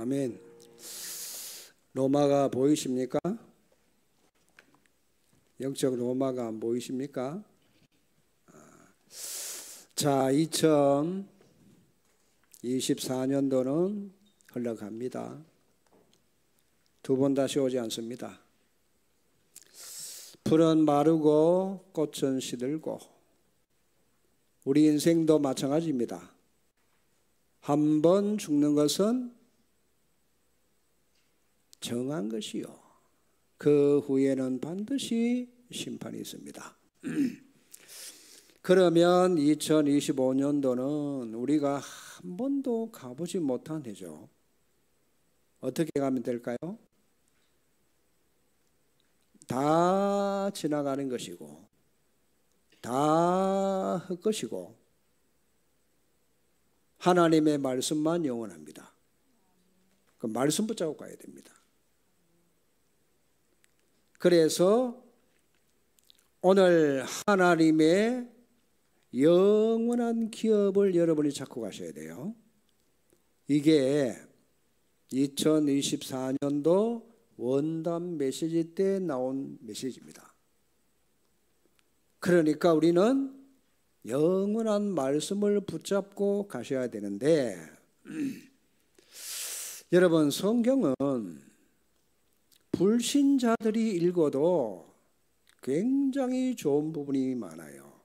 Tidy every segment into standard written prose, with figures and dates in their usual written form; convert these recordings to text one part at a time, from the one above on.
아멘. 로마가 보이십니까? 영적 로마가 안 보이십니까? 자, 2024년도는 흘러갑니다. 두 번 다시 오지 않습니다. 풀은 마르고 꽃은 시들고 우리 인생도 마찬가지입니다. 한 번 죽는 것은 정한 것이요, 그 후에는 반드시 심판이 있습니다. 그러면 2025년도는 우리가 한 번도 가보지 못한 해죠. 어떻게 가면 될까요? 다 지나가는 것이고 다 헛것이고 하나님의 말씀만 영원합니다. 그 말씀 붙잡고 가야 됩니다. 그래서 오늘 하나님의 영원한 기업을 여러분이 찾고 가셔야 돼요. 이게 2024년도 원담 메시지 때 나온 메시지입니다. 그러니까 우리는 영원한 말씀을 붙잡고 가셔야 되는데, 여러분, 성경은 불신자들이 읽어도 굉장히 좋은 부분이 많아요.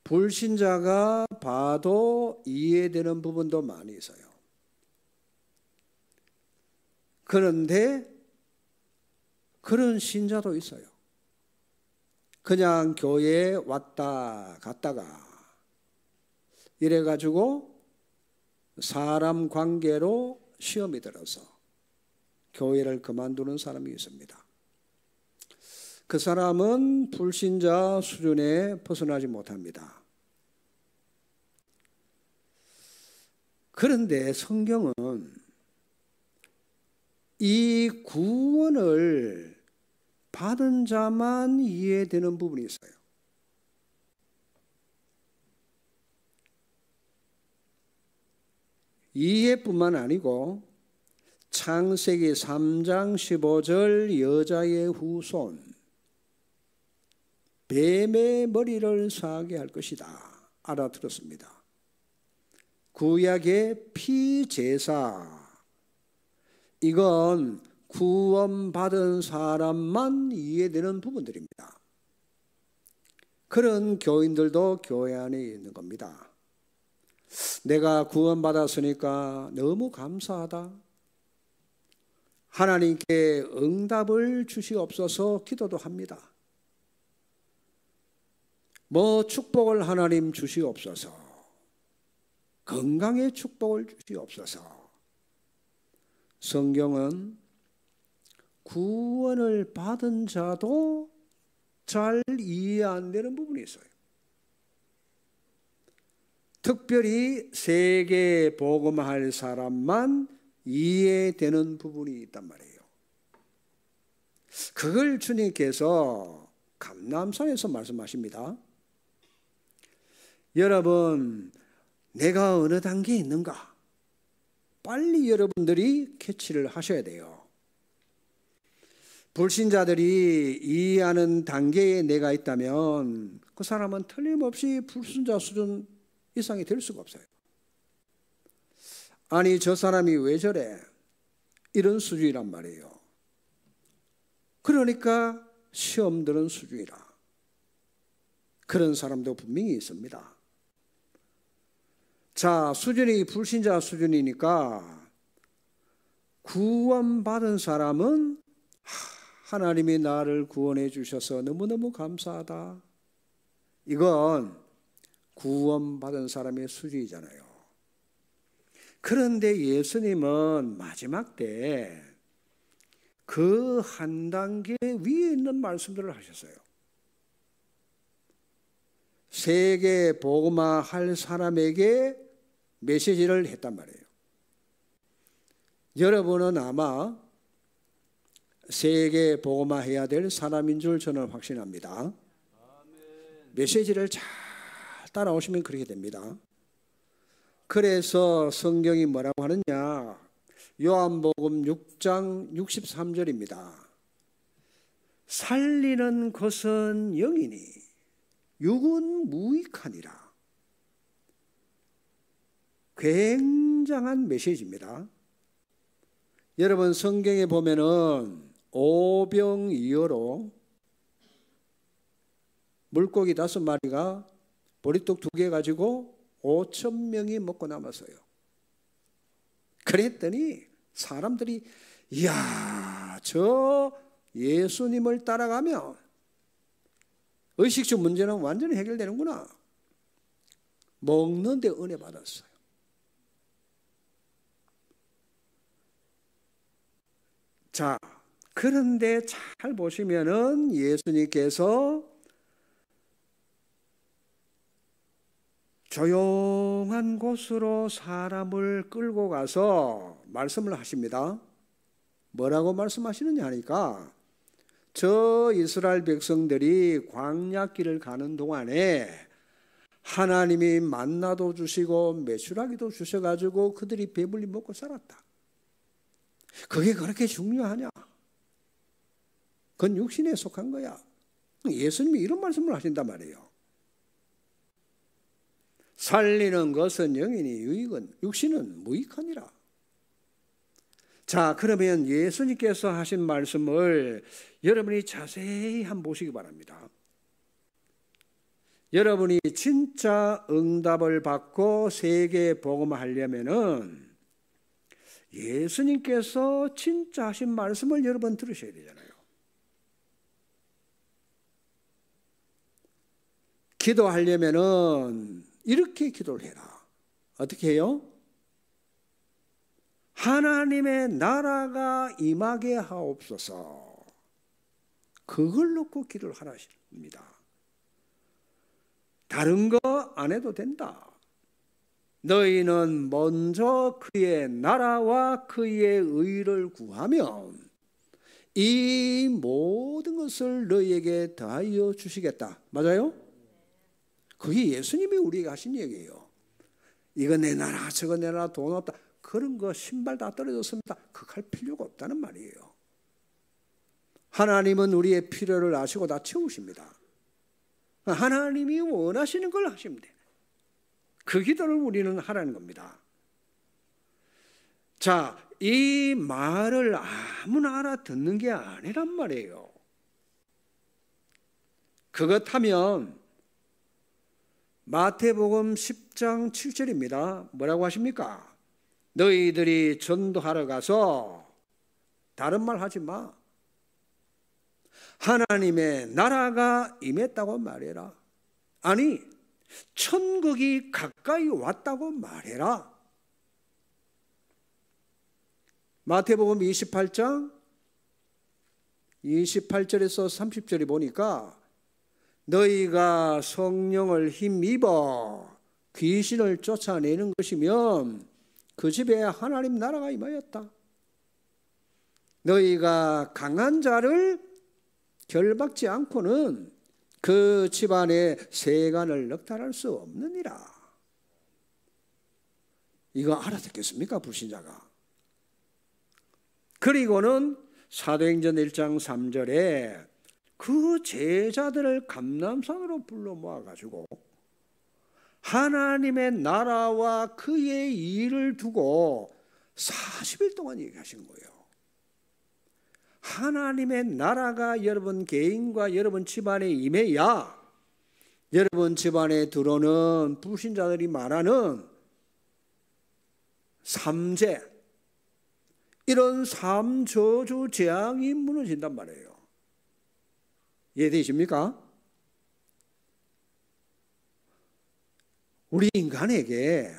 불신자가 봐도 이해되는 부분도 많이 있어요. 그런데 그런 신자도 있어요. 그냥 교회에 왔다 갔다가 이래가지고 사람 관계로 시험이 들어서 교회를 그만두는 사람이 있습니다. 그 사람은 불신자 수준에 벗어나지 못합니다. 그런데 성경은 이 구원을 받은 자만 이해되는 부분이 있어요. 이해뿐만 아니고 창세기 3장 15절 여자의 후손 뱀의 머리를 상하게 할 것이다 알아들었습니다. 구약의 피제사, 이건 구원받은 사람만 이해되는 부분들입니다. 그런 교인들도 교회 안에 있는 겁니다. 내가 구원받았으니까 너무 감사하다, 하나님께 응답을 주시옵소서 기도도 합니다. 뭐 축복을 하나님 주시옵소서, 건강의 축복을 주시옵소서. 성경은 구원을 받은 자도 잘 이해 안 되는 부분이 있어요. 특별히 세계 복음할 사람만 이해되는 부분이 있단 말이에요. 그걸 주님께서 감람산에서 말씀하십니다. 여러분, 내가 어느 단계에 있는가? 빨리 여러분들이 캐치를 하셔야 돼요. 불신자들이 이해하는 단계에 내가 있다면 그 사람은 틀림없이 불신자 수준 이상이 될 수가 없어요. 아니, 저 사람이 왜 저래? 이런 수준이란 말이에요. 그러니까 시험 드는 수준이라. 그런 사람도 분명히 있습니다. 자, 수준이 불신자 수준이니까 구원받은 사람은 하나님이 나를 구원해 주셔서 너무너무 감사하다. 이건 구원받은 사람의 수준이잖아요. 그런데 예수님은 마지막 때 그 한 단계 위에 있는 말씀들을 하셨어요. 세계 복음화 할 사람에게 메시지를 했단 말이에요. 여러분은 아마 세계 복음화 해야 될 사람인 줄 저는 확신합니다. 메시지를 잘 따라오시면 그렇게 됩니다. 그래서 성경이 뭐라고 하느냐? 요한복음 6장 63절입니다. 살리는 것은 영이니 육은 무익하니라. 굉장한 메시지입니다. 여러분 성경에 보면은 오병이어로 물고기 5마리가 보리떡 2개 가지고 5,000명이 먹고 남았어요. 그랬더니 사람들이 이야, 저 예수님을 따라가면 의식주 문제는 완전히 해결되는구나. 먹는데 은혜 받았어요. 자, 그런데 잘 보시면은 예수님께서 조용한 곳으로 사람을 끌고 가서 말씀을 하십니다. 뭐라고 말씀하시느냐 하니까 저 이스라엘 백성들이 광야길을 가는 동안에 하나님이 만나도 주시고 메추라기도 주셔가지고 그들이 배불리 먹고 살았다. 그게 그렇게 중요하냐? 그건 육신에 속한 거야. 예수님이 이런 말씀을 하신단 말이에요. 살리는 것은 영이니 육신은 무익하니라. 자, 그러면 예수님께서 하신 말씀을 여러분이 자세히 한번 보시기 바랍니다. 여러분이 진짜 응답을 받고 세계에 복음하려면은 예수님께서 진짜 하신 말씀을 여러분 들으셔야 되잖아요. 기도하려면은 이렇게 기도를 해라. 어떻게 해요? 하나님의 나라가 임하게 하옵소서. 그걸 놓고 기도를 하라십니다. 다른 거 안 해도 된다. 너희는 먼저 그의 나라와 그의 의를 구하면 이 모든 것을 너희에게 더하여 주시겠다. 맞아요? 그게 예수님이 우리에게 하신 얘기예요. 이거 내 나라 저거 내 나라 돈 없다. 그런 거 신발 다 떨어졌습니다. 그거 할 필요가 없다는 말이에요. 하나님은 우리의 필요를 아시고 다 채우십니다. 하나님이 원하시는 걸 하시면 돼. 그 기도를 우리는 하라는 겁니다. 자, 이 말을 아무나 알아듣는 게 아니란 말이에요. 그렇다면 마태복음 10장 7절입니다. 뭐라고 하십니까? 너희들이 전도하러 가서 다른 말 하지 마. 하나님의 나라가 임했다고 말해라. 아니, 천국이 가까이 왔다고 말해라. 마태복음 28장 28절에서 30절에 보니까 너희가 성령을 힘입어 귀신을 쫓아내는 것이면 그 집에 하나님 나라가 임하였다. 너희가 강한 자를 결박지 않고는 그 집안의 세간을 넉탈할 수 없느니라. 이거 알아듣겠습니까? 불신자가. 그리고는 사도행전 1장 3절에 그 제자들을 감람산으로 불러 모아가지고 하나님의 나라와 그의 일을 두고 40일 동안 얘기하신 거예요. 하나님의 나라가 여러분 개인과 여러분 집안에 임해야 여러분 집안에 들어오는 불신자들이 말하는 삼재, 이런 삼저주 재앙이 무너진단 말이에요. 이해되십니까? 우리 인간에게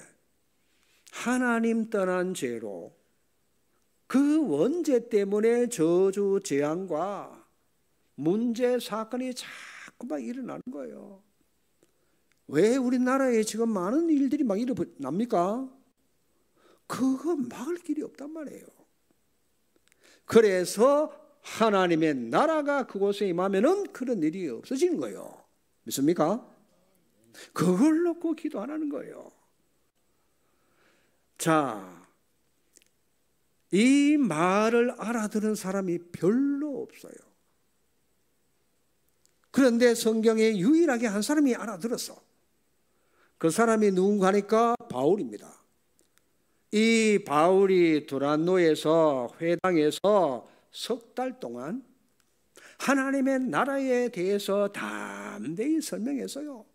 하나님 떠난 죄로 그 원죄 때문에 저주 재앙과 문제 사건이 자꾸만 일어나는 거예요. 왜 우리나라에 지금 많은 일들이 막 일어납니까? 그거 막을 길이 없단 말이에요. 그래서 하나님의 나라가 그곳에 임하면은 그런 일이 없어지는 거예요. 믿습니까? 그걸 놓고 기도 안 하는 거예요. 자, 이 말을 알아들은 사람이 별로 없어요. 그런데 성경에 유일하게 한 사람이 알아들었어. 그 사람이 누군가 하니까 바울입니다. 이 바울이 두란노에서 회당에서 석 달 동안 하나님의 나라에 대해서 담대히 설명했어요.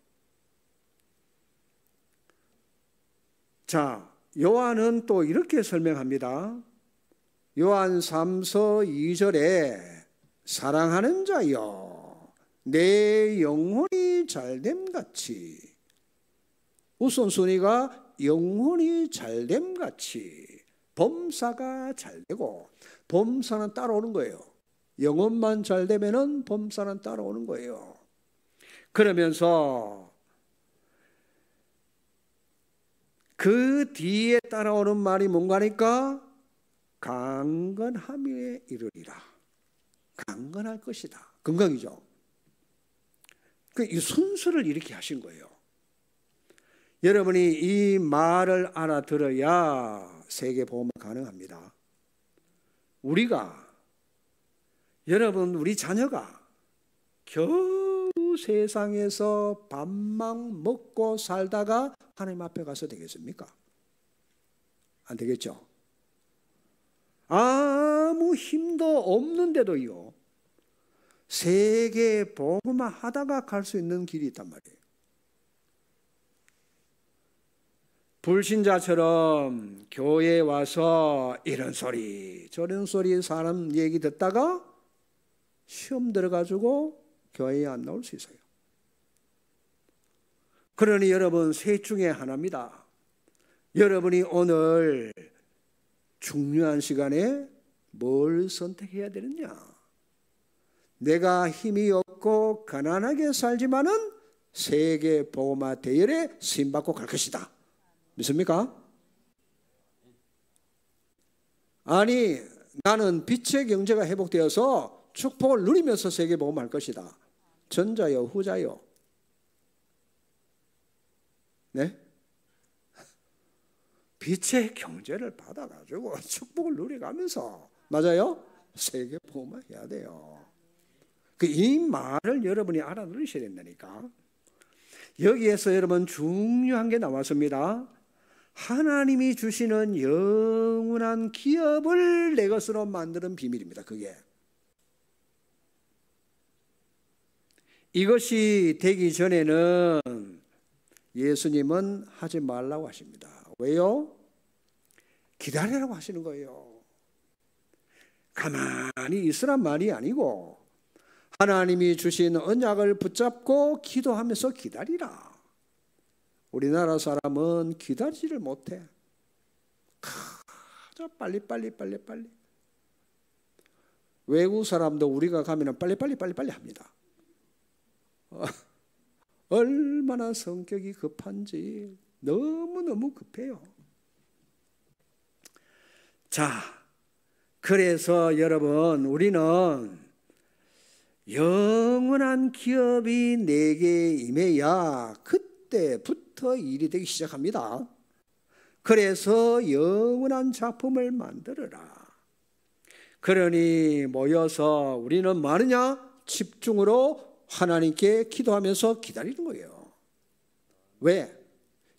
자, 요한은 또 이렇게 설명합니다. 요한 3서 2절에 사랑하는 자여 내 영혼이 잘됨같이, 우선순위가 영혼이 잘됨같이 범사가 잘되고, 범사는 따라오는 거예요. 영혼만 잘되면은 범사는 따라오는 거예요. 그러면서 그 뒤에 따라오는 말이 뭔가 하니까 강건함에 이르리라. 강건할 것이다. 건강이죠. 이 순서를 이렇게 하신 거예요. 여러분이 이 말을 알아들어야 세계복음이 가능합니다. 여러분, 우리 자녀가 겨우 세상에서 밥만 먹고 살다가 하나님 앞에 가서 되겠습니까? 안 되겠죠. 아무 힘도 없는데도요, 세계 복음화 하다가 갈 수 있는 길이 있단 말이에요. 불신자처럼 교회에 와서 이런 소리 저런 소리 사람 얘기 듣다가 시험 들어가지고 교회에 안 나올 수 있어요. 그러니 여러분, 셋 중에 하나입니다. 여러분이 오늘 중요한 시간에 뭘 선택해야 되느냐? 내가 힘이 없고 가난하게 살지만은 세계 복음화 대열에 쓰임받고 갈 것이다. 믿습니까? 아니, 나는 빛의 경제가 회복되어서 축복을 누리면서 세계 복음할 것이다. 전자요, 후자요? 네? 빛의 경제를 받아가지고 축복을 누려가면서, 맞아요? 세계 복음화 해야 돼요. 이 말을 여러분이 알아들으셔야 된다니까. 여기에서 여러분 중요한 게 나왔습니다. 하나님이 주시는 영원한 기업을 내 것으로 만드는 비밀입니다. 그게. 이것이 되기 전에는 예수님은 하지 말라고 하십니다. 왜요? 기다리라고 하시는 거예요. 가만히 있으란 말이 아니고 하나님이 주신 언약을 붙잡고 기도하면서 기다리라. 우리나라 사람은 기다리지를 못해. 빨리. 외국 사람도 우리가 가면 빨리 합니다. 얼마나 성격이 급한지 너무너무 급해요. 자, 그래서 여러분, 우리는 영원한 기업이 내게 임해야 그때부터 일이 되기 시작합니다. 그래서 영원한 작품을 만들어라. 그러니 모여서 우리는 뭐 하느냐? 집중으로 하나님께 기도하면서 기다리는 거예요. 왜?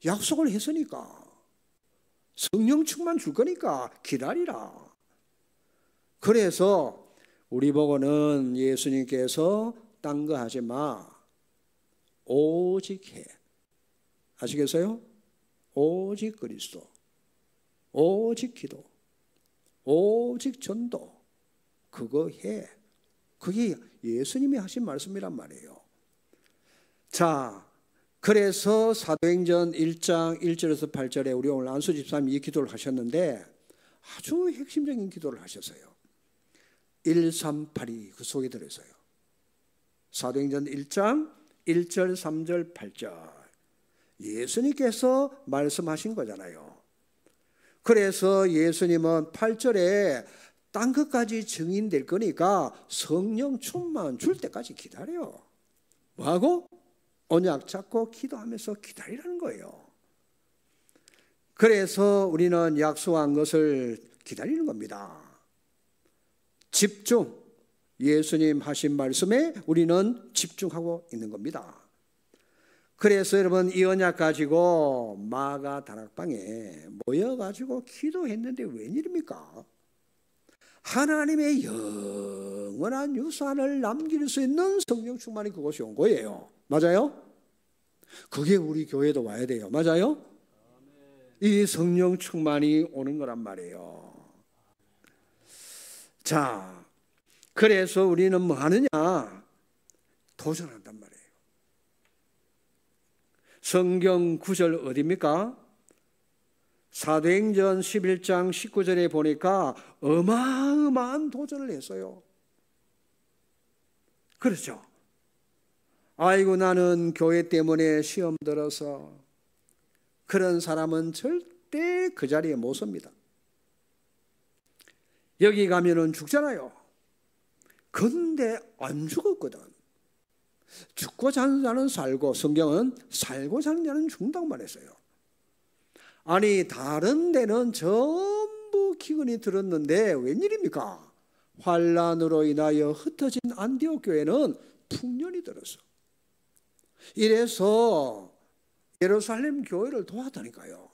약속을 했으니까. 성령 충만 줄 거니까 기다리라. 그래서 우리 보고는 예수님께서 딴 거 하지 마. 오직 해. 아시겠어요? 오직 그리스도. 오직 기도. 오직 전도. 그거 해. 그게 예수님이 하신 말씀이란 말이에요. 자, 그래서 사도행전 1장 1절에서 8절에 우리 오늘 안수 집사님이 이 기도를 하셨는데 아주 핵심적인 기도를 하셨어요. 138이 그 속에 들어있어요. 사도행전 1장 1절, 3절, 8절. 예수님께서 말씀하신 거잖아요. 그래서 예수님은 8절에 딴 것까지 증인될 거니까 성령 충만 줄 때까지 기다려요. 뭐하고? 언약 잡고 기도하면서 기다리라는 거예요. 그래서 우리는 약속한 것을 기다리는 겁니다. 집중. 예수님 하신 말씀에 우리는 집중하고 있는 겁니다. 그래서 여러분 이 언약 가지고 마가 다락방에 모여가지고 기도했는데 웬일입니까? 하나님의 영원한 유산을 남길 수 있는 성령 충만이 그곳이 온 거예요. 맞아요? 그게 우리 교회도 와야 돼요. 맞아요? 이 성령 충만이 오는 거란 말이에요. 자, 그래서 우리는 뭐 하느냐? 도전한단 말이에요. 성경 구절 어디입니까? 사도행전 11장 19절에 보니까 어마어마한 도전을 했어요. 그렇죠. 아이고 나는 교회 때문에 시험 들어서. 그런 사람은 절대 그 자리에 못 섭니다. 여기 가면은 죽잖아요. 근데 안 죽었거든. 죽고 사는 자는 살고, 성경은 살고 사는 자는 죽는다고 말했어요. 아니 다른 데는 전부 기근이 들었는데 웬일입니까? 환난으로 인하여 흩어진 안디옥 교회는 풍년이 들었어. 이래서 예루살렘 교회를 도왔다니까요.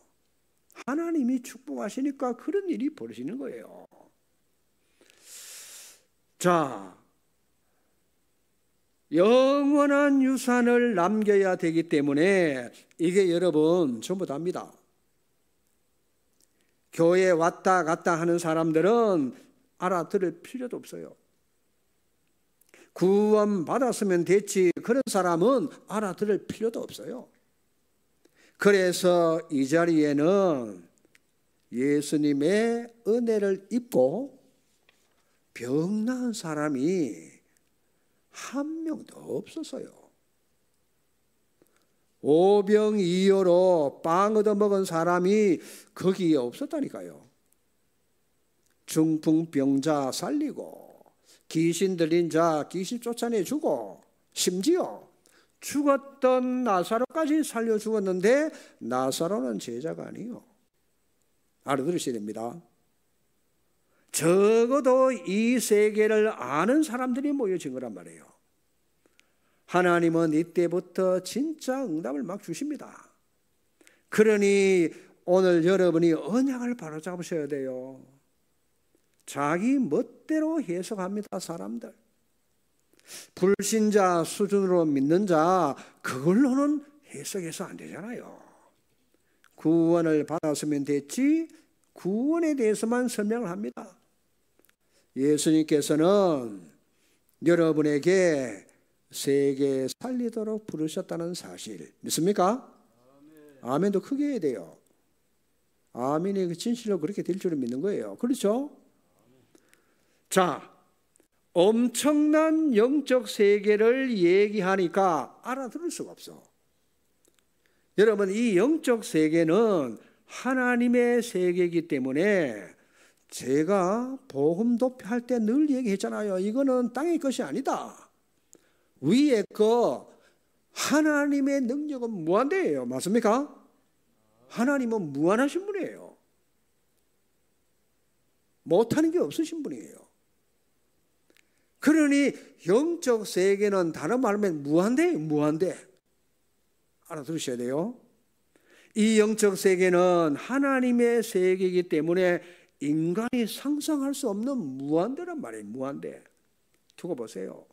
하나님이 축복하시니까 그런 일이 벌어지는 거예요. 자, 영원한 유산을 남겨야 되기 때문에 이게 여러분 전부 다입니다. 교회에 왔다 갔다 하는 사람들은 알아들을 필요도 없어요. 구원 받았으면 됐지 그런 사람은 알아들을 필요도 없어요. 그래서 이 자리에는 예수님의 은혜를 입고 병 나은 사람이 한 명도 없었어요. 오병이어로 빵 얻어먹은 사람이 거기에 없었다니까요. 중풍병자 살리고 귀신 들린 자 귀신 쫓아내주고 심지어 죽었던 나사로까지 살려 죽었는데 나사로는 제자가 아니에요. 알아들으셔야 됩니다. 적어도 이 세계를 아는 사람들이 모여진 거란 말이에요. 하나님은 이때부터 진짜 응답을 막 주십니다. 그러니 오늘 여러분이 언약을 바로잡으셔야 돼요. 자기 멋대로 해석합니다, 사람들. 불신자 수준으로 믿는 자, 그걸로는 해석해서 안 되잖아요. 구원을 받았으면 됐지, 구원에 대해서만 설명을 합니다. 예수님께서는 여러분에게 세계 살리도록 부르셨다는 사실 믿습니까? 아멘도 크게 해야 돼요. 아멘이 진실로 그렇게 될 줄을 믿는 거예요. 그렇죠? 자, 엄청난 영적 세계를 얘기하니까 알아들을 수가 없어. 여러분, 이 영적 세계는 하나님의 세계이기 때문에 제가 복음 도피할 때 늘 얘기했잖아요. 이거는 땅의 것이 아니다. 위에 거 하나님의 능력은 무한대예요. 맞습니까? 하나님은 무한하신 분이에요. 못하는 게 없으신 분이에요. 그러니 영적 세계는 다른 말로 하면 무한대예요. 무한대. 알아들으셔야 돼요. 이 영적 세계는 하나님의 세계이기 때문에 인간이 상상할 수 없는 무한대란 말이에요. 무한대. 두고 보세요.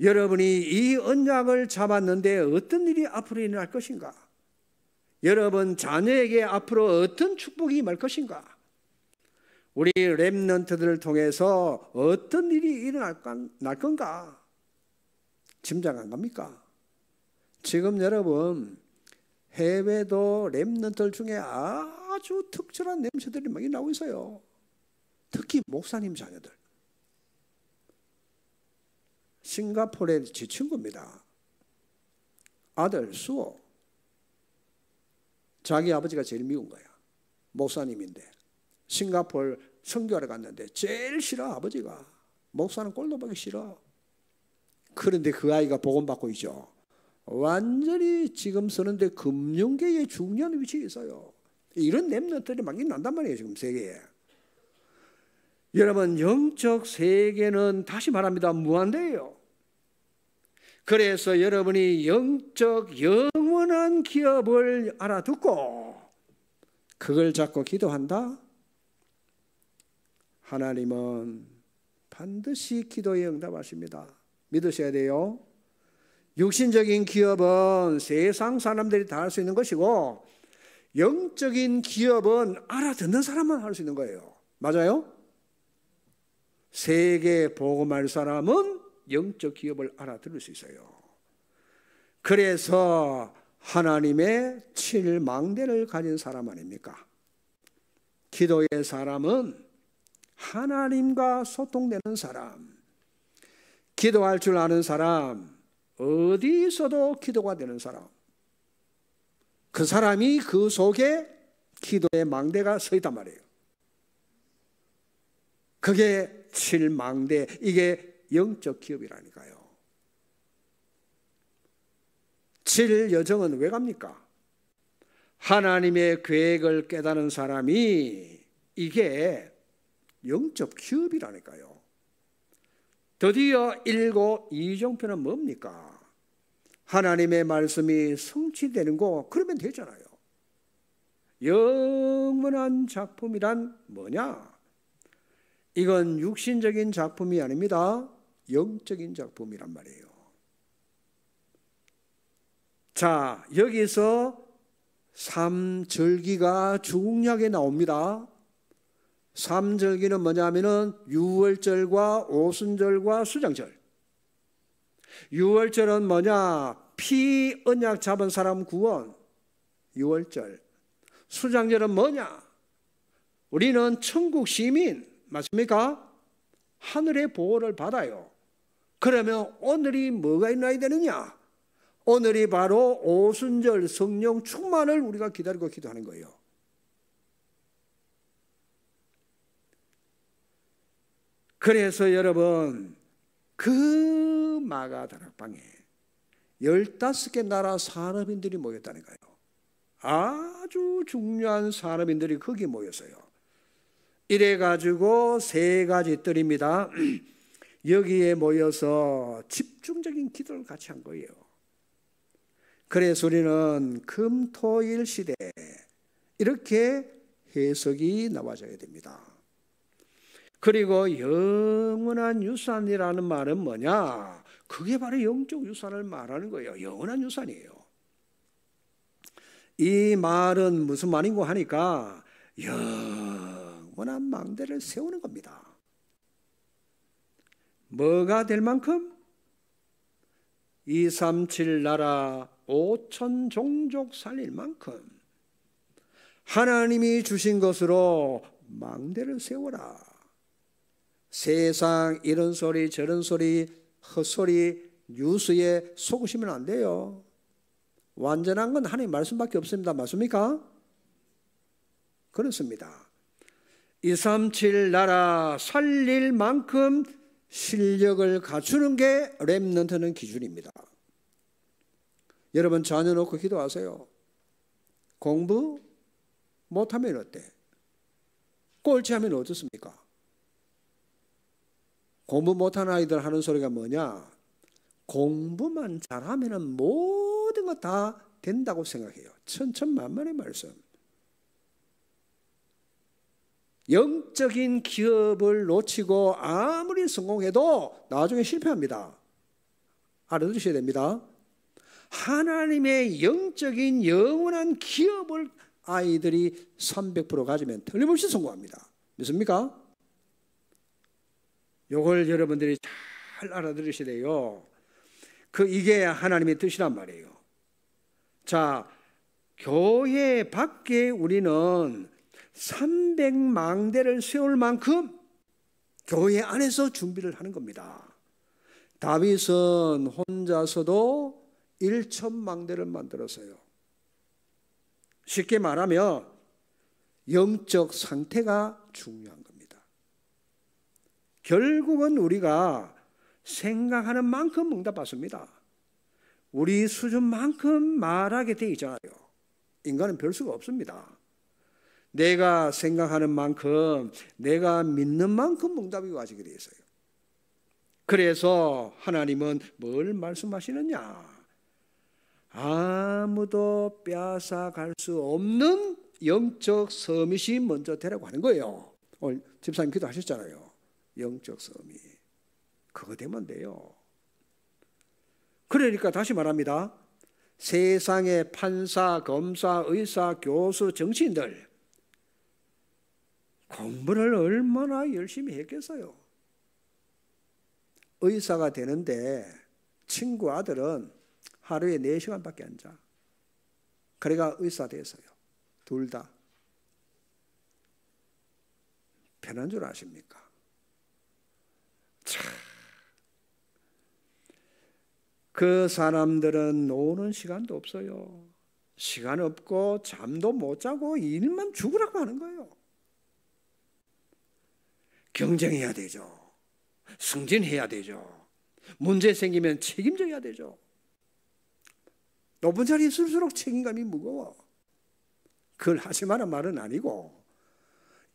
여러분이 이 언약을 잡았는데 어떤 일이 앞으로 일어날 것인가? 여러분 자녀에게 앞으로 어떤 축복이 임할 것인가? 우리 렘넌트들을 통해서 어떤 일이 일어날 건가? 짐작 안 갑니까? 지금 여러분 해외도 렘넌트들 중에 아주 특별한 냄새들이 많이 나오고 있어요. 특히 목사님 자녀들. 싱가포르의 제 친구입니다. 아들 수호. 자기 아버지가 제일 미운 거야. 목사님인데 싱가포르 선교하러 갔는데 제일 싫어 아버지가. 목사는 꼴도 보기 싫어. 그런데 그 아이가 복음받고 있죠. 완전히 지금 서는데 금융계에 중요한 위치에 있어요. 이런 렘넌트들이 막 난단 말이에요, 지금 세계에. 여러분, 영적 세계는 다시 말합니다, 무한대예요. 그래서 여러분이 영적 영원한 기업을 알아듣고 그걸 잡고 기도한다? 하나님은 반드시 기도에 응답하십니다. 믿으셔야 돼요. 육신적인 기업은 세상 사람들이 다 할 수 있는 것이고 영적인 기업은 알아듣는 사람만 할 수 있는 거예요. 맞아요? 세계 복음할 사람은 영적 기업을 알아들을 수 있어요. 그래서 하나님의 7망대를 가진 사람 아닙니까? 기도의 사람은 하나님과 소통되는 사람, 기도할 줄 아는 사람, 어디 있어도 기도가 되는 사람, 그 사람이 그 속에 기도의 망대가 서 있단 말이에요. 그게 7망대, 이게 영적 기업이라니까요. 7여정은 왜 갑니까? 하나님의 계획을 깨닫는 사람이 이게 영적 기업이라니까요. 드디어 1고2종편은 뭡니까? 하나님의 말씀이 성취되는 거, 그러면 되잖아요. 영원한 작품이란 뭐냐? 이건 육신적인 작품이 아닙니다. 영적인 작품이란 말이에요. 자, 여기서 3절기가 중요하게 나옵니다. 3절기는 뭐냐면은 유월절과 오순절과 수장절. 유월절은 뭐냐? 피 언약 잡은 사람 구원. 유월절. 수장절은 뭐냐? 우리는 천국 시민. 맞습니까? 하늘의 보호를 받아요. 그러면 오늘이 뭐가 일어나야 되느냐? 오늘이 바로 오순절 성령 충만을 우리가 기다리고 기도하는 거예요. 그래서 여러분, 그 마가다락방에 15개 나라 산업인들이 모였다니까요. 아주 중요한 산업인들이 거기 모였어요. 이래가지고 3가지 뜰입니다. 여기에 모여서 집중적인 기도를 같이 한 거예요. 그래서 우리는 금토일 시대 이렇게 해석이 나와줘야 됩니다. 그리고 영원한 유산이라는 말은 뭐냐? 그게 바로 영적 유산을 말하는 거예요. 영원한 유산이에요. 이 말은 무슨 말인고 하니까 영원한 망대를 세우는 겁니다. 뭐가 될 만큼? 237 나라 5천 종족 살릴 만큼 하나님이 주신 것으로 망대를 세워라. 세상 이런 소리 저런 소리 헛소리 뉴스에 속으시면 안 돼요. 완전한 건 하나님 말씀밖에 없습니다. 맞습니까? 그렇습니다. 237 나라 살릴 만큼 실력을 갖추는 게 렘넌트는 기준입니다. 여러분 자녀 놓고 기도하세요. 공부 못하면 어때? 꼴찌하면 어떻습니까? 공부 못하는 아이들 하는 소리가 뭐냐? 공부만 잘하면 모든 거 다 된다고 생각해요. 천천만만의 말씀. 영적인 기업을 놓치고 아무리 성공해도 나중에 실패합니다. 알아두셔야 됩니다. 하나님의 영적인 영원한 기업을 아이들이 300% 가지면 틀림없이 성공합니다. 믿습니까? 이걸 여러분들이 잘 알아들으셔야 돼요. 이게 하나님의 뜻이란 말이에요. 자, 교회 밖에 우리는 300망대를 세울 만큼 교회 안에서 준비를 하는 겁니다. 다윗은 혼자서도 1000망대를 만들었어요. 쉽게 말하면 영적 상태가 중요한 겁니다. 결국은 우리가 생각하는 만큼 응답받습니다. 우리 수준만큼 말하게 돼 있잖아요. 인간은 별 수가 없습니다. 내가 생각하는 만큼, 내가 믿는 만큼 응답이 와지게 되어 있어요. 그래서 하나님은 뭘 말씀하시느냐? 아무도 빼앗아갈 수 없는 영적 서밋이 먼저 되라고 하는 거예요. 오늘 집사님 기도하셨잖아요. 영적 서밋. 그거 되면 돼요. 그러니까 다시 말합니다. 세상의 판사, 검사, 의사, 교수, 정치인들 공부를 얼마나 열심히 했겠어요. 의사가 되는데 친구 아들은 하루에 4시간밖에 안 자. 그래가 의사 됐어요. 둘 다. 편한 줄 아십니까? 참. 그 사람들은 노는 시간도 없어요. 시간 없고 잠도 못 자고 일만 죽으라고 하는 거예요. 경쟁해야 되죠. 승진해야 되죠. 문제 생기면 책임져야 되죠. 높은 자리에 있을수록 책임감이 무거워. 그걸 하지 마란 말은 아니고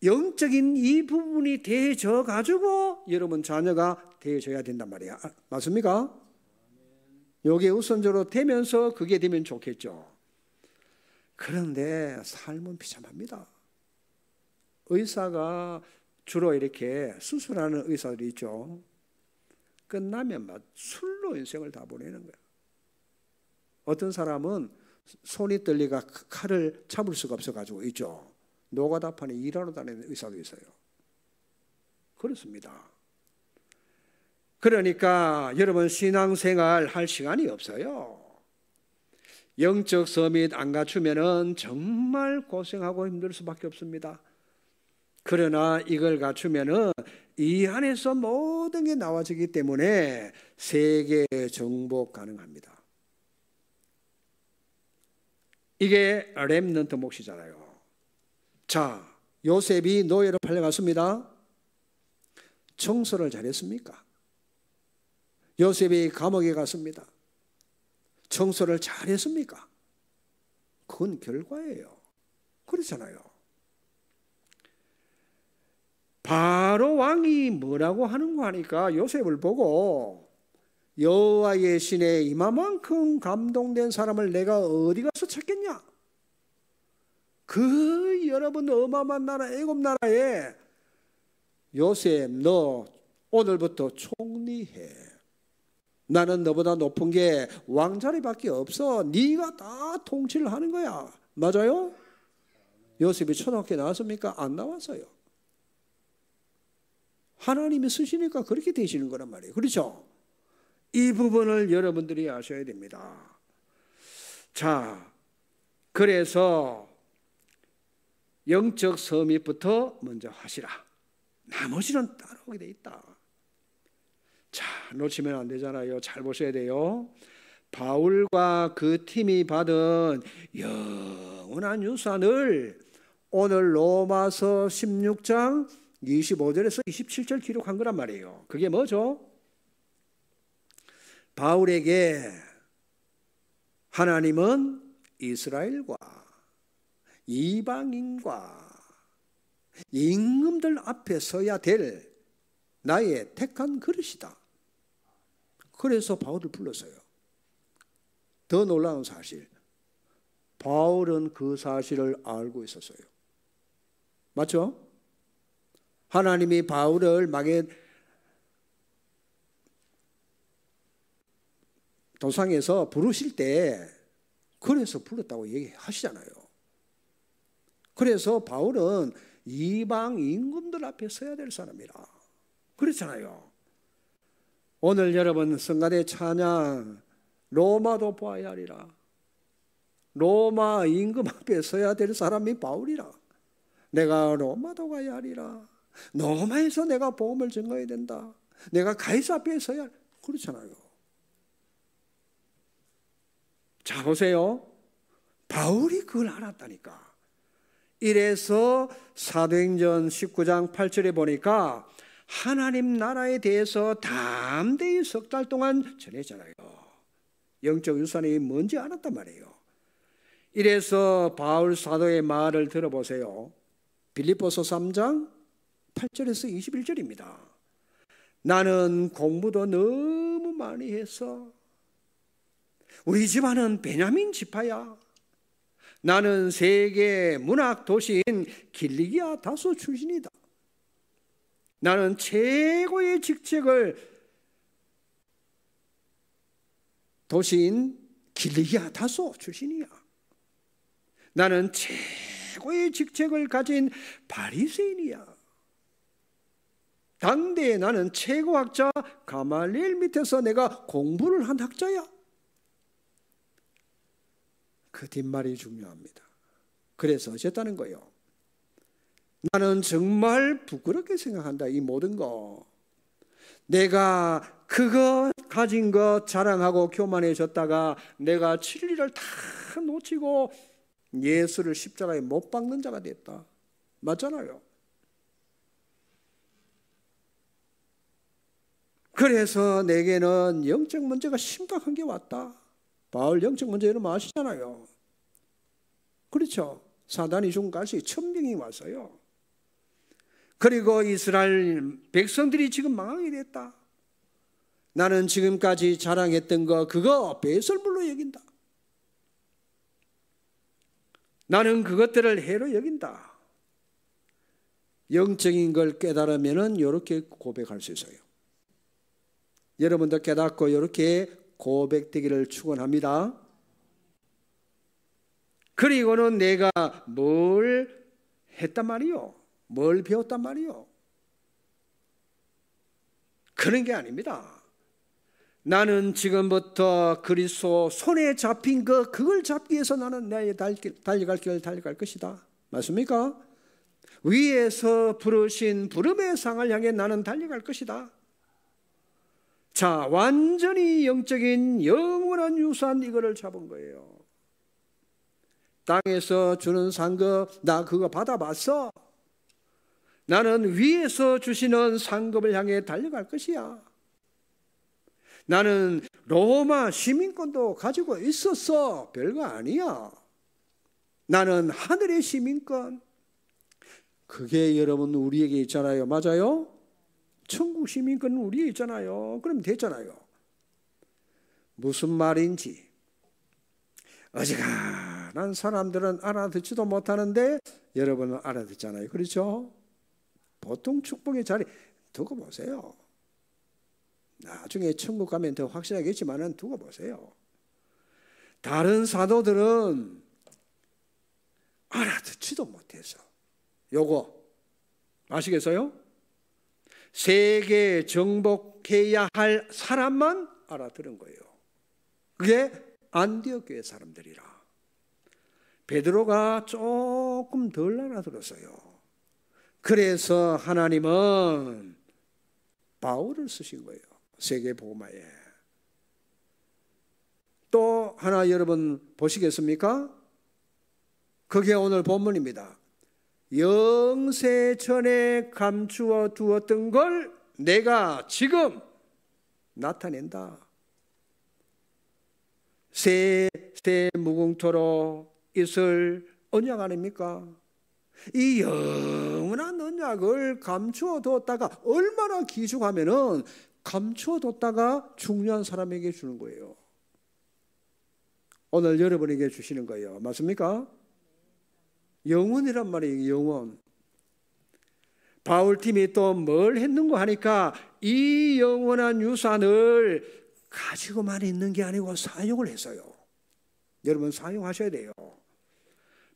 영적인 이 부분이 되어져 가지고 여러분 자녀가 되어져야 된단 말이야. 맞습니까? 여기에 우선적으로 되면서 그게 되면 좋겠죠. 그런데 삶은 비참합니다. 의사가 주로 이렇게 수술하는 의사들이 있죠. 끝나면 막 술로 인생을 다 보내는 거야. 어떤 사람은 손이 떨리가 칼을 잡을 수가 없어가지고 있죠. 노가다판에 일하러 다니는 의사도 있어요. 그렇습니다. 그러니까 여러분 신앙생활 할 시간이 없어요. 영적 서밋 안 갖추면은 정말 고생하고 힘들 수밖에 없습니다. 그러나 이걸 갖추면은 이 안에서 모든 게 나와지기 때문에 세계 정복 가능합니다. 이게 렘넌트 몫이잖아요. 자, 요셉이 노예로 팔려갔습니다. 청소를 잘했습니까? 요셉이 감옥에 갔습니다. 청소를 잘했습니까? 그건 결과예요. 그렇잖아요. 바로 왕이 뭐라고 하는가 하니까 요셉을 보고 여호와의 신에 이만큼 감동된 사람을 내가 어디 가서 찾겠냐? 그 여러분 어마어마한 나라 애굽 나라에 요셉 너 오늘부터 총리해. 나는 너보다 높은 게 왕자리밖에 없어. 네가 다 통치를 하는 거야. 맞아요? 요셉이 초등학교 나왔습니까? 안 나왔어요. 하나님이 쓰시니까 그렇게 되시는 거란 말이에요. 그렇죠? 이 부분을 여러분들이 아셔야 됩니다. 자, 그래서 영적 서밋부터 먼저 하시라. 나머지는 따라오게 돼 있다. 자, 놓치면 안 되잖아요. 잘 보셔야 돼요. 바울과 그 팀이 받은 영원한 유산을 오늘 로마서 16장 25절에서 27절 기록한 거란 말이에요. 그게 뭐죠? 바울에게 하나님은 이스라엘과 이방인과 임금들 앞에 서야 될 나의 택한 그릇이다. 그래서 바울을 불렀어요. 더 놀라운 사실, 바울은 그 사실을 알고 있었어요. 맞죠? 하나님이 바울을 마게 도상에서 부르실 때 그래서 불렀다고 얘기하시잖아요. 그래서 바울은 이방 임금들 앞에 서야 될 사람이라 그렇잖아요. 오늘 여러분 성가대 찬양 로마도 보아야 하리라. 로마 임금 앞에 서야 될 사람이 바울이라. 내가 로마도 가야 하리라. 로마에서 내가 복음을 전가해야 된다. 내가 가이사 앞에 서야 그렇잖아요. 자 보세요. 바울이 그걸 알았다니까. 이래서 사도행전 19장 8절에 보니까 하나님 나라에 대해서 담대히 3달 동안 전했잖아요. 영적 유산이 뭔지 알았단 말이에요. 이래서 바울 사도의 말을 들어보세요. 빌립보서 3장 8절에서 21절입니다. 나는 공부도 너무 많이 해서 우리 집안은 베냐민 지파야. 나는 세계 문학 도시인 길리기아 다소 출신이다. 나는 최고의 직책을 도시인 길리기아 다소 출신이야. 나는 최고의 직책을 가진 바리새인이야. 당대에 나는 최고학자 가말리엘 밑에서 내가 공부를 한 학자야. 그 뒷말이 중요합니다. 그래서 어쨌다는 거예요. 나는 정말 부끄럽게 생각한다. 이 모든 거. 내가 그거 가진 것 자랑하고 교만해졌다가 내가 진리를 다 놓치고 예수를 십자가에 못 박는 자가 됐다. 맞잖아요. 그래서 내게는 영적 문제가 심각한 게 왔다. 바울 영적 문제 여러분 아시잖아요. 그렇죠. 사단이 죽은 가시 천병이 왔어요. 그리고 이스라엘 백성들이 지금 망하게 됐다. 나는 지금까지 자랑했던 거 그거 배설물로 여긴다. 나는 그것들을 해로 여긴다. 영적인 걸 깨달으면 이렇게 고백할 수 있어요. 여러분도 깨닫고 이렇게 고백되기를 축원합니다. 그리고는 내가 뭘 했단 말이요? 뭘 배웠단 말이요? 그런 게 아닙니다. 나는 지금부터 그리스도 손에 잡힌 그걸 잡기 위해서 나는 내 달려갈 길을 달려갈 것이다. 맞습니까? 위에서 부르신 부름의 상을 향해 나는 달려갈 것이다. 자, 완전히 영적인 영원한 유산 이거를 잡은 거예요. 땅에서 주는 상급 나 그거 받아봤어. 나는 위에서 주시는 상급을 향해 달려갈 것이야. 나는 로마 시민권도 가지고 있었어. 별거 아니야. 나는 하늘의 시민권. 그게 여러분 우리에게 있잖아요. 맞아요? 천국 시민권은 우리에 있잖아요. 그럼 됐잖아요. 무슨 말인지 어지간한 사람들은 알아듣지도 못하는데 여러분은 알아듣잖아요. 그렇죠? 보통 축복의 자리 두고 보세요. 나중에 천국 가면 더 확실하겠지만 두고 보세요. 다른 사도들은 알아듣지도 못해서 요거 아시겠어요? 세계 정복해야 할 사람만 알아들은 거예요. 그게 안디옥 교회 사람들이라. 베드로가 조금 덜 알아들었어요. 그래서 하나님은 바울을 쓰신 거예요. 세계 복음화에. 또 하나 여러분 보시겠습니까? 그게 오늘 본문입니다. 영세 전에 감추어 두었던 걸 내가 지금 나타낸다. 새 무궁토로 있을 언약 아닙니까? 이 영원한 언약을 감추어 뒀다가 얼마나 귀중하면은 감추어 뒀다가 중요한 사람에게 주는 거예요. 오늘 여러분에게 주시는 거예요. 맞습니까? 영원이란 말이에요. 영원. 바울팀이 또 뭘 했는고 하니까 이 영원한 유산을 가지고만 있는 게 아니고 사용을 했어요. 여러분 사용하셔야 돼요.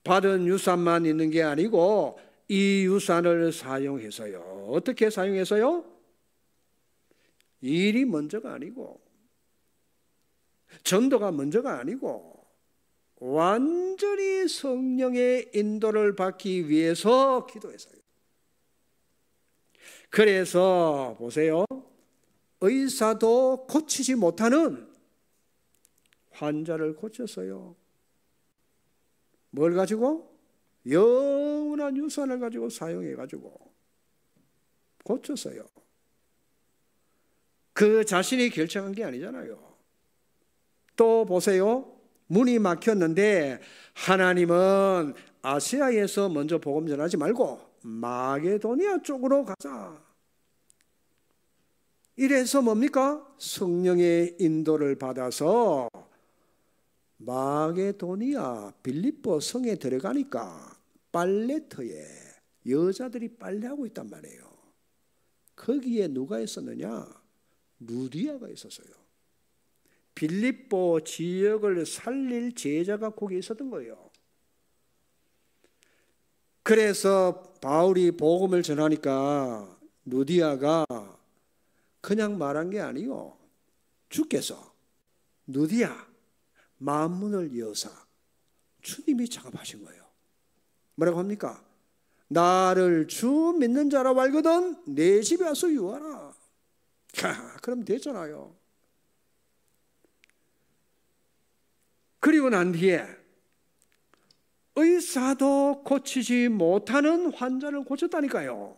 받은 유산만 있는 게 아니고 이 유산을 사용해서요. 어떻게 사용해서요? 일이 먼저가 아니고 전도가 먼저가 아니고 완전히 성령의 인도를 받기 위해서 기도했어요. 그래서 보세요. 의사도 고치지 못하는 환자를 고쳤어요. 뭘 가지고? 영원한 유산을 가지고 사용해가지고 고쳤어요. 그 자신이 결정한 게 아니잖아요. 또 보세요. 문이 막혔는데 하나님은 아시아에서 먼저 복음 전하지 말고 마게도니아 쪽으로 가자. 이래서 뭡니까? 성령의 인도를 받아서 마게도니아 빌립보 성에 들어가니까 빨레터에 여자들이 빨래하고 있단 말이에요. 거기에 누가 있었느냐? 루디아가 있었어요. 빌립보 지역을 살릴 제자가 거기 있었던 거예요. 그래서 바울이 복음을 전하니까 루디아가 그냥 말한 게 아니요. 주께서 루디아 만문을 여사 주님이 작업하신 거예요. 뭐라고 합니까? 나를 주 믿는 자라고 알거든 내 집에 와서 유하라. 그럼 됐잖아요. 그리고 난 뒤에 의사도 고치지 못하는 환자를 고쳤다니까요.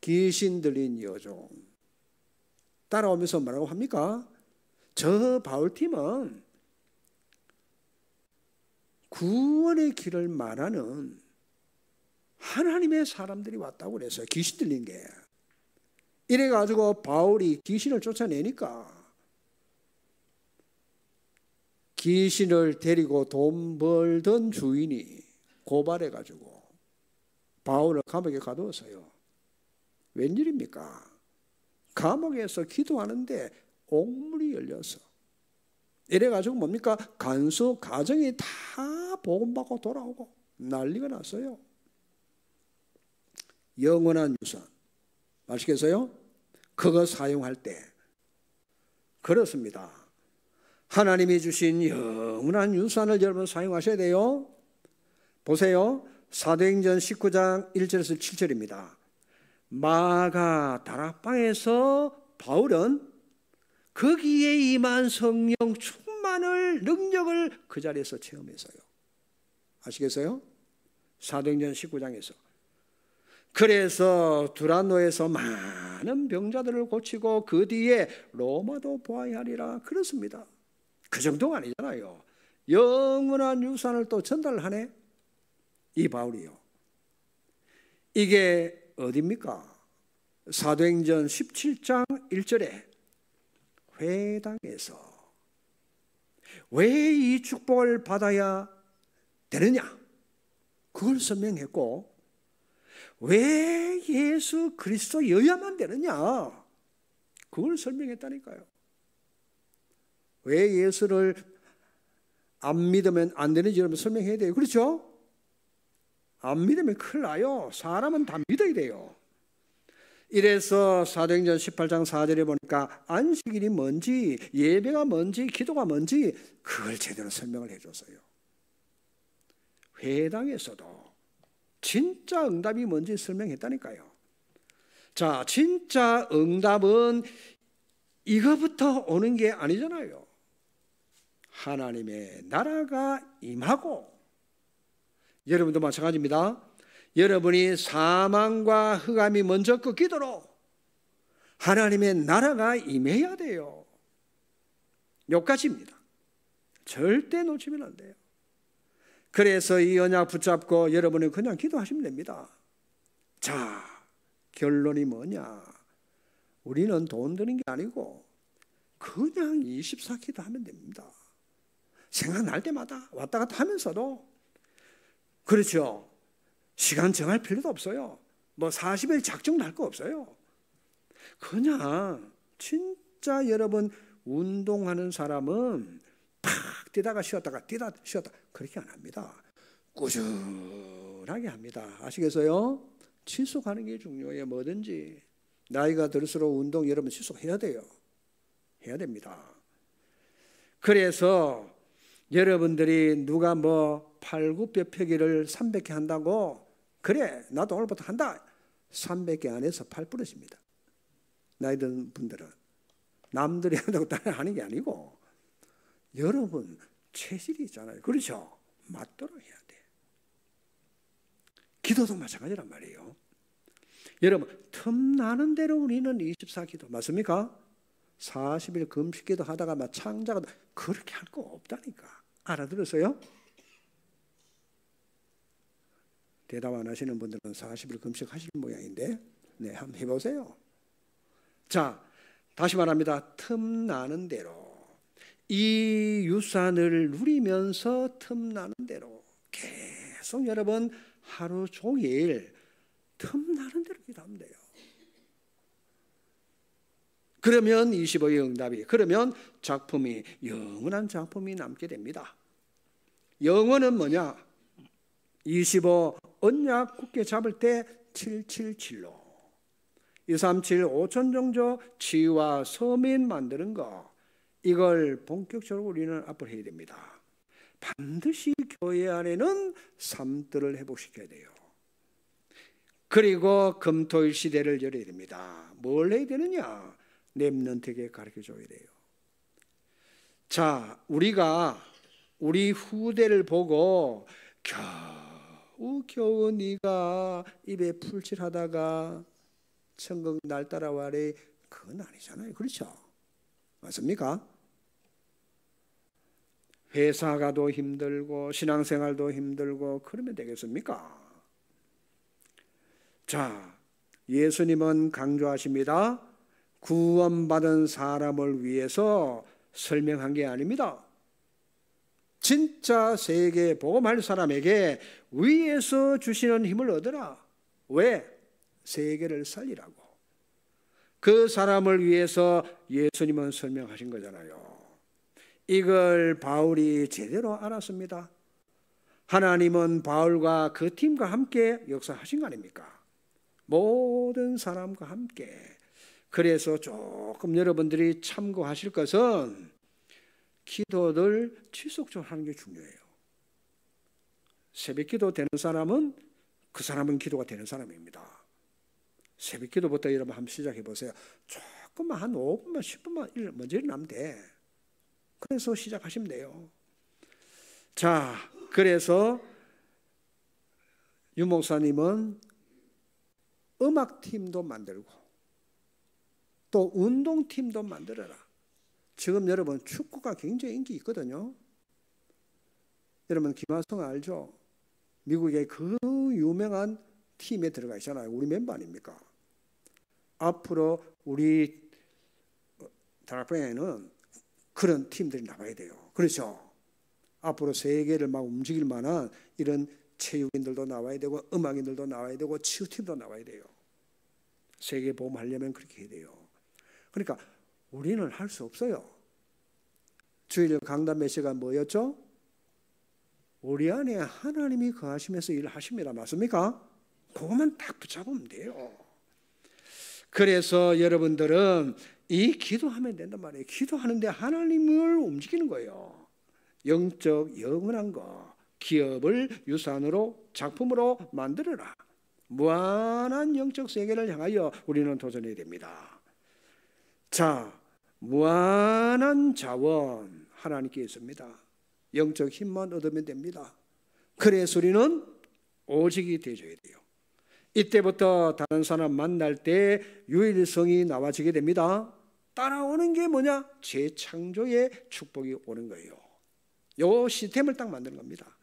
귀신 들린 여종. 따라오면서 뭐라고 합니까? 저 바울팀은 구원의 길을 말하는 하나님의 사람들이 왔다고 그랬어요. 귀신 들린 게. 이래가지고 바울이 귀신을 쫓아내니까 귀신을 데리고 돈 벌던 주인이 고발해가지고 바울을 감옥에 가두었어요. 웬일입니까? 감옥에서 기도하는데 옥문이 열려서 이래가지고 뭡니까? 간수 가정이 다 복음받고 돌아오고 난리가 났어요. 영원한 유산 아시겠어요? 그거 사용할 때 그렇습니다. 하나님이 주신 영원한 유산을 여러분 사용하셔야 돼요. 보세요. 사도행전 19장 1절에서 7절입니다. 마가 다락방에서 바울은 거기에 임한 성령 충만을 능력을 그 자리에서 체험했어요. 아시겠어요? 사도행전 19장에서. 그래서 두란노에서 많은 병자들을 고치고 그 뒤에 로마도 보아야 하리라 그렇습니다. 그 정도가 아니잖아요. 영원한 유산을 또 전달하네 이 바울이요. 이게 어디입니까? 사도행전 17장 1절에 회당에서 왜 이 축복을 받아야 되느냐 그걸 설명했고 왜 예수 그리스도여야만 되느냐 그걸 설명했다니까요. 왜 예수를 안 믿으면 안 되는지 여러분 설명해야 돼요. 그렇죠? 안 믿으면 큰일 나요. 사람은 다 믿어야 돼요. 이래서 사도행전 18장 4절에 보니까 안식일이 뭔지 예배가 뭔지 기도가 뭔지 그걸 제대로 설명을 해줬어요. 회당에서도 진짜 응답이 뭔지 설명했다니까요. 자, 진짜 응답은 이거부터 오는 게 아니잖아요. 하나님의 나라가 임하고 여러분도 마찬가지입니다. 여러분이 사망과 흑암이 먼저 꺾이도록 하나님의 나라가 임해야 돼요. 여기까지입니다. 절대 놓치면 안 돼요. 그래서 이 언약 붙잡고 여러분은 그냥 기도하시면 됩니다. 자, 결론이 뭐냐? 우리는 돈 드는 게 아니고 그냥 24기도 하면 됩니다. 생각날 때마다 왔다 갔다 하면서도 그렇죠. 시간 정할 필요도 없어요. 뭐 40일 작정 날 거 없어요. 그냥 진짜 여러분 운동하는 사람은 팍 뛰다가 쉬었다가 뛰다 쉬었다 그렇게 안 합니다. 꾸준하게 합니다. 아시겠어요? 지속하는 게 중요해요. 뭐든지 나이가 들수록 운동 여러분 지속해야 돼요. 해야 됩니다. 그래서 여러분들이 누가 뭐 팔굽혀펴기를 300개 한다고 그래 나도 오늘부터 한다 300개 안에서 팔 부러집니다. 나이 든 분들은 남들이 한다고 따라 하는 게 아니고 여러분 체질이 있잖아요. 그렇죠? 맞도록 해야 돼. 기도도 마찬가지란 말이에요. 여러분 틈나는 대로 우리는 24기도 맞습니까? 40일 금식기도 하다가 막 창자가 그렇게 할 거 없다니까. 알아들었어요? 대답 안 하시는 분들은 40일 금식하실 모양인데, 네, 한번 해보세요. 자, 다시 말합니다. 틈나는 대로 이 유산을 누리면서 틈나는 대로 계속 여러분 하루 종일 틈나는 대로 기도하면 돼요. 그러면 25의 응답이, 그러면 작품이, 영원한 작품이 남게 됩니다. 영원은 뭐냐? 25 언약 굳게 잡을 때 777로 237 5천종족 치유와 서민 만드는 거, 이걸 본격적으로 우리는 앞으로 해야 됩니다. 반드시 교회 안에는 삶들을 회복시켜야 돼요. 그리고 금토일 시대를 열어야 됩니다. 뭘 해야 되느냐? 렘넌트에게 가르쳐줘야 돼요. 자, 우리가 우리 후대를 보고 겨우 네가 입에 풀칠하다가 천국 날 따라와래, 그건 아니잖아요. 그렇죠? 맞습니까? 회사 가도 힘들고 신앙생활도 힘들고 그러면 되겠습니까? 자, 예수님은 강조하십니다. 구원받은 사람을 위해서 설명한 게 아닙니다. 진짜 세계 복음할 사람에게 위에서 주시는 힘을 얻으라. 왜? 세계를 살리라고. 그 사람을 위해서 예수님은 설명하신 거잖아요. 이걸 바울이 제대로 알았습니다. 하나님은 바울과 그 팀과 함께 역사하신 거 아닙니까? 모든 사람과 함께. 그래서 조금 여러분들이 참고하실 것은 기도를 지속적으로 하는 게 중요해요. 새벽 기도 되는 사람은 그 사람은 기도가 되는 사람입니다. 새벽 기도부터 여러분 한번 시작해 보세요. 조금만 한 5분만 10분만 먼저 일어나면 돼. 그래서 시작하시면 돼요. 자, 그래서 유 목사님은 음악팀도 만들고 또 운동팀도 만들어라. 지금 여러분 축구가 굉장히 인기 있거든요. 여러분 김하성 알죠? 미국의 그 유명한 팀에 들어가 있잖아요. 우리 멤버 아닙니까? 앞으로 우리 다락방에는 그런 팀들이 나와야 돼요. 그렇죠? 앞으로 세계를 막 움직일 만한 이런 체육인들도 나와야 되고 음악인들도 나와야 되고 치유팀도 나와야 돼요. 세계 보험하려면 그렇게 해야 돼요. 그러니까 우리는 할 수 없어요. 주일 강단 메시지가 뭐였죠? 우리 안에 하나님이 거하시면서 일을 하십니다. 맞습니까? 그것만 딱 붙잡으면 돼요. 그래서 여러분들은 이 기도하면 된단 말이에요. 기도하는데 하나님을 움직이는 거예요. 영적 영원한 거, 기업을 유산으로 작품으로 만들어라. 무한한 영적 세계를 향하여 우리는 도전해야 됩니다. 자, 무한한 자원 하나님께 있습니다. 영적 힘만 얻으면 됩니다. 그래서 우리는 오직이 되어줘야 돼요. 이때부터 다른 사람 만날 때 유일성이 나와지게 됩니다. 따라오는 게 뭐냐? 재창조의 축복이 오는 거예요. 요 시스템을 딱 만드는 겁니다.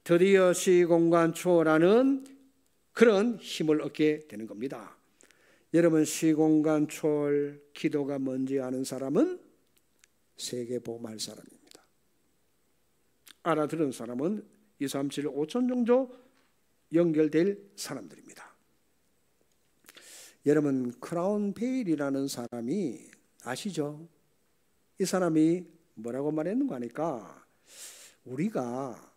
드디어 시공간 초월하는 그런 힘을 얻게 되는 겁니다. 여러분, 시공간 초월 기도가 뭔지 아는 사람은 세계 복음할 사람입니다. 알아들은 사람은 237 5천 정도 연결될 사람들입니다. 여러분, 크라운 베일이라는 사람이 아시죠? 이 사람이 뭐라고 말했는가 하니까 우리가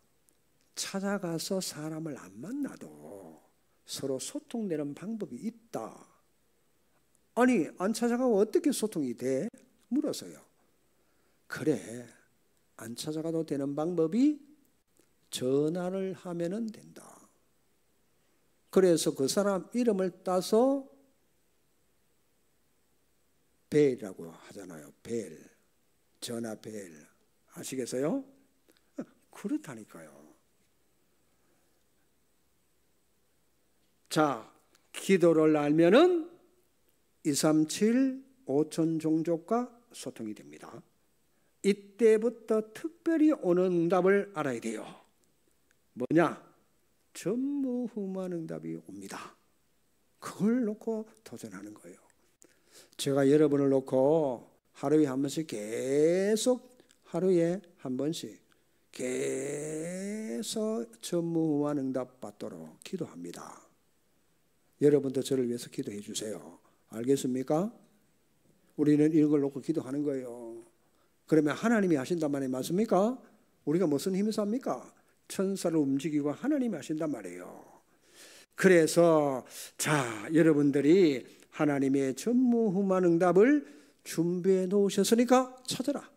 찾아가서 사람을 안 만나도 서로 소통되는 방법이 있다. 아니, 안 찾아가고 어떻게 소통이 돼? 물어서요. 그래, 안 찾아가도 되는 방법이 전화를 하면은 된다. 그래서 그 사람 이름을 따서 벨이라고 하잖아요. 벨, 전화 벨. 아시겠어요? 그렇다니까요. 자, 기도를 알면은 237 5천 종족과 소통이 됩니다. 이때부터 특별히 오는 응답을 알아야 돼요. 뭐냐? 전무후무한 응답이 옵니다. 그걸 놓고 도전하는 거예요. 제가 여러분을 놓고 하루에 한 번씩 계속 하루에 한 번씩 계속 전무후무한 응답 받도록 기도합니다. 여러분도 저를 위해서 기도해 주세요. 알겠습니까? 우리는 이걸 놓고 기도하는 거예요. 그러면 하나님이 하신단 말이 맞습니까? 우리가 무슨 힘에서 합니까? 천사를 움직이고 하나님이 하신단 말이에요. 그래서 자, 여러분들이 하나님의 전무후무한 응답을 준비해 놓으셨으니까 찾아라.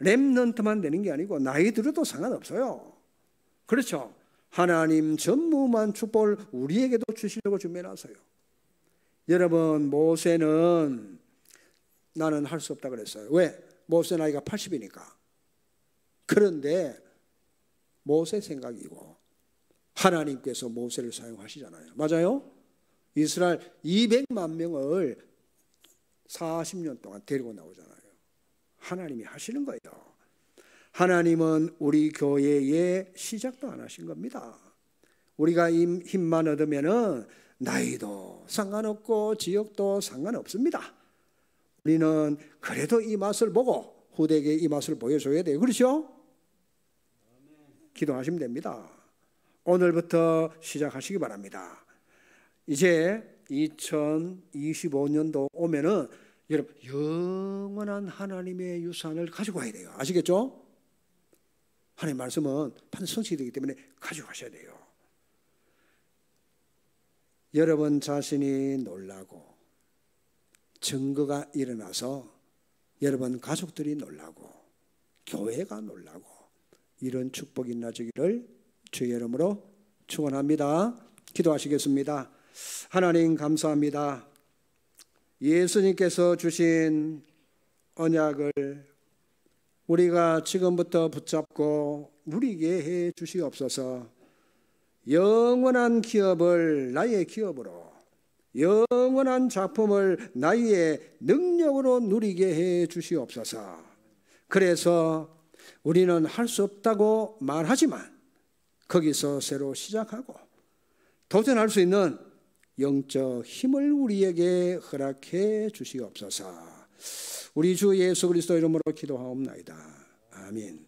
렘넌트만 되는 게 아니고 나이 들어도 상관없어요. 그렇죠? 하나님 전무후무한 축복을 우리에게도 주시려고 준비해 놨어요. 여러분, 모세는 나는 할 수 없다 그랬어요. 왜? 모세 나이가 80이니까. 그런데 모세 생각이고 하나님께서 모세를 사용하시잖아요. 맞아요? 이스라엘 200만 명을 40년 동안 데리고 나오잖아요. 하나님이 하시는 거예요. 하나님은 우리 교회에 시작도 안 하신 겁니다. 우리가 힘만 얻으면은 나이도 상관없고 지역도 상관없습니다. 우리는 그래도 이 맛을 보고 후대에게 이 맛을 보여줘야 돼요. 그렇죠? 기도하시면 됩니다. 오늘부터 시작하시기 바랍니다. 이제 2025년도 오면은 여러분 영원한 하나님의 유산을 가지고 가야 돼요. 아시겠죠? 하나님의 말씀은 반드시 성취되기 때문에 가지고 가셔야 돼요. 여러분 자신이 놀라고 증거가 일어나서 여러분 가족들이 놀라고 교회가 놀라고 이런 축복이 나주기를 주의 이름으로 축원합니다. 기도하시겠습니다. 하나님 감사합니다. 예수님께서 주신 언약을 우리가 지금부터 붙잡고 누리게 해 주시옵소서. 영원한 기업을 나의 기업으로, 영원한 작품을 나의 능력으로 누리게 해 주시옵소서. 그래서 우리는 할 수 없다고 말하지만 거기서 새로 시작하고 도전할 수 있는 영적 힘을 우리에게 허락해 주시옵소서. 우리 주 예수 그리스도 이름으로 기도하옵나이다. 아멘.